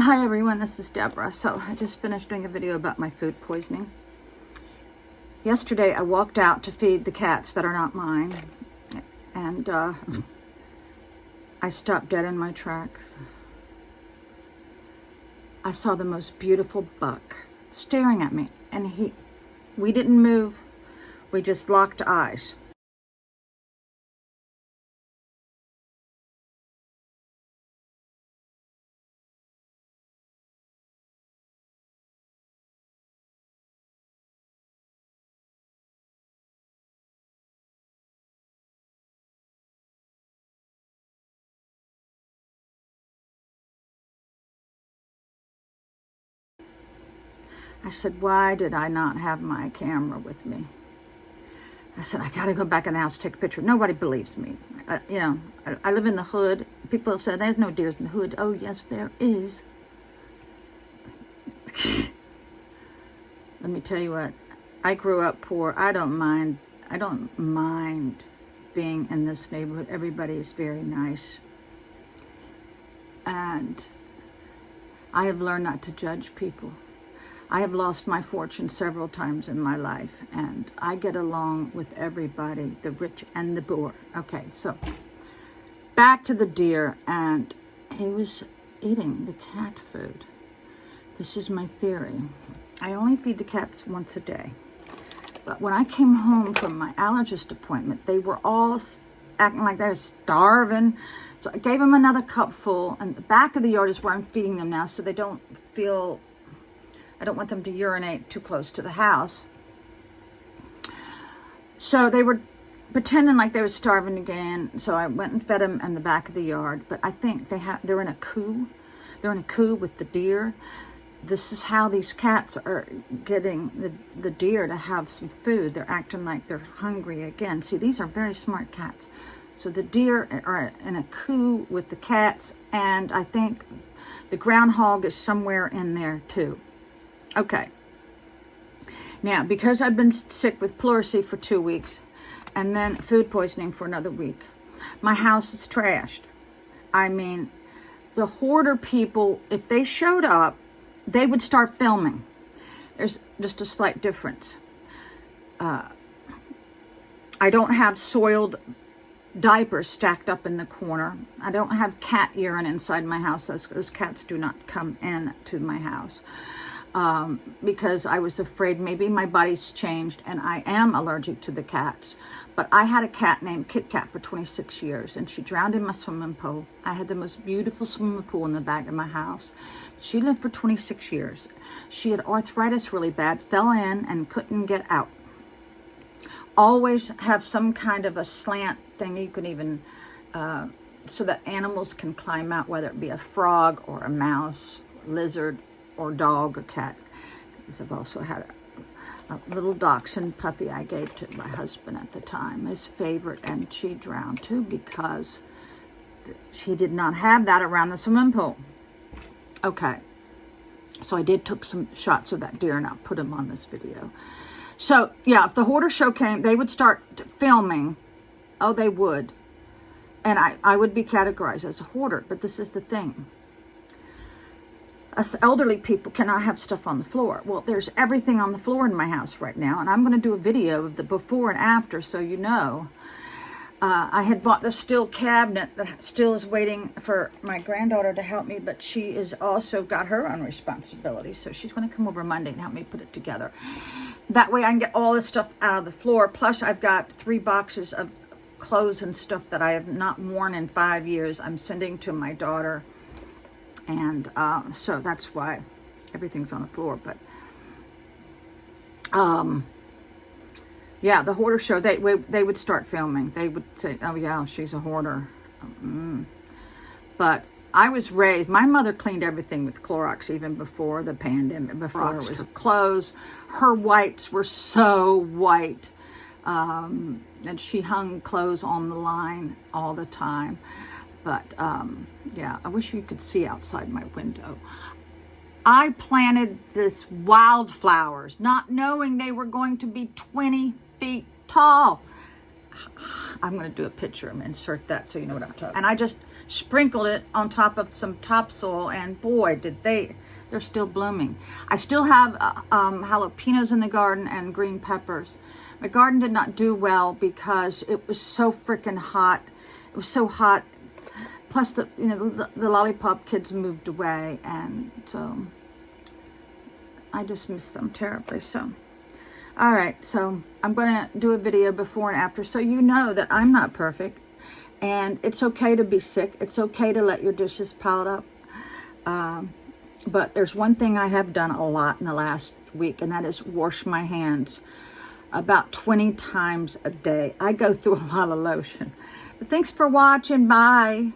Hi everyone, this is Deborah. So I just finished doing a video about my food poisoning. Yesterday I walked out to feed the cats that are not mine, and I stopped dead in my tracks. I saw the most beautiful buck staring at me, and we didn't move, we just locked eyes. I said, why did I not have my camera with me? I said, I gotta go back in the house and take a picture. Nobody believes me. I live in the hood. People have said, there's no deers in the hood. Oh, yes, there is. Let me tell you what, I grew up poor. I don't mind being in this neighborhood. Everybody is very nice. And I have learned not to judge people. I have lost my fortune several times in my life, and I get along with everybody, the rich and the poor. Okay, so back to the deer, and he was eating the cat food. This is my theory. I only feed the cats once a day. But when I came home from my allergist appointment, they were all acting like they were starving. So I gave them another cupful, and the back of the yard is where I'm feeding them now, so they don't feel, I don't want them to urinate too close to the house. So they were pretending like they were starving again. So I went and fed them in the back of the yard. But I think they're in a coup. They're in a coup with the deer. This is how these cats are getting the deer to have some food. They're acting like they're hungry again. See, these are very smart cats. So the deer are in a coup with the cats, and I think the groundhog is somewhere in there too. Okay. Now, because I've been sick with pleurisy for 2 weeks and then food poisoning for another week, my house is trashed. I mean, the hoarder people, if they showed up, they would start filming. There's just a slight difference. I don't have soiled diapers stacked up in the corner. I don't have cat urine inside my house. Those cats do not come in to my house. Because I was afraid maybe my body's changed and I am allergic to the cats. But I had a cat named Kit Kat for 26 years, and she drowned in my swimming pool. I had the most beautiful swimming pool in the back of my house. She lived for 26 years. She had arthritis really bad, fell in and couldn't get out. Always have some kind of a slant thing you can even, so that animals can climb out, whether it be a frog or a mouse, lizard, or dog or cat. Because I've also had a little dachshund puppy I gave to my husband at the time, his favorite, and she drowned too because she did not have that around the swimming pool. Okay, so I took some shots of that deer, and I'll put them on this video. So yeah, if the hoarder show came, they would start filming. Oh, they would. And I would be categorized as a hoarder, but this is the thing. Us elderly people cannot have stuff on the floor. Well, there's everything on the floor in my house right now, and I'm going to do a video of the before and after so you know. I had bought the steel cabinet that still is waiting for my granddaughter to help me, but she is also got her own responsibility, so she's going to come over Monday and help me put it together. That way I can get all this stuff out of the floor. Plus, I've got 3 boxes of clothes and stuff that I have not worn in 5 years. I'm sending to my daughter. And so that's why everything's on the floor. But yeah, the hoarder show, they would start filming. They would say, oh yeah, she's a hoarder. But I was raised, my mother cleaned everything with Clorox even before the pandemic, before it was clothes. Her whites were so white. And she hung clothes on the line all the time. But yeah, I wish you could see outside my window. I planted this wildflowers, not knowing they were going to be 20 feet tall. I'm going to do a picture and insert that so you know what I'm talking about. And I just sprinkled it on top of some topsoil, and boy, they're still blooming. I still have jalapenos in the garden and green peppers. My garden did not do well because it was so freaking hot. It was so hot. Plus, the lollipop kids moved away, and so I just missed them terribly. So, all right. So I'm going to do a video before and after, so you know that I'm not perfect, and it's okay to be sick. It's okay to let your dishes pile up. But there's one thing I have done a lot in the last week, and that is wash my hands about 20 times a day. I go through a lot of lotion. Thanks for watching. Bye.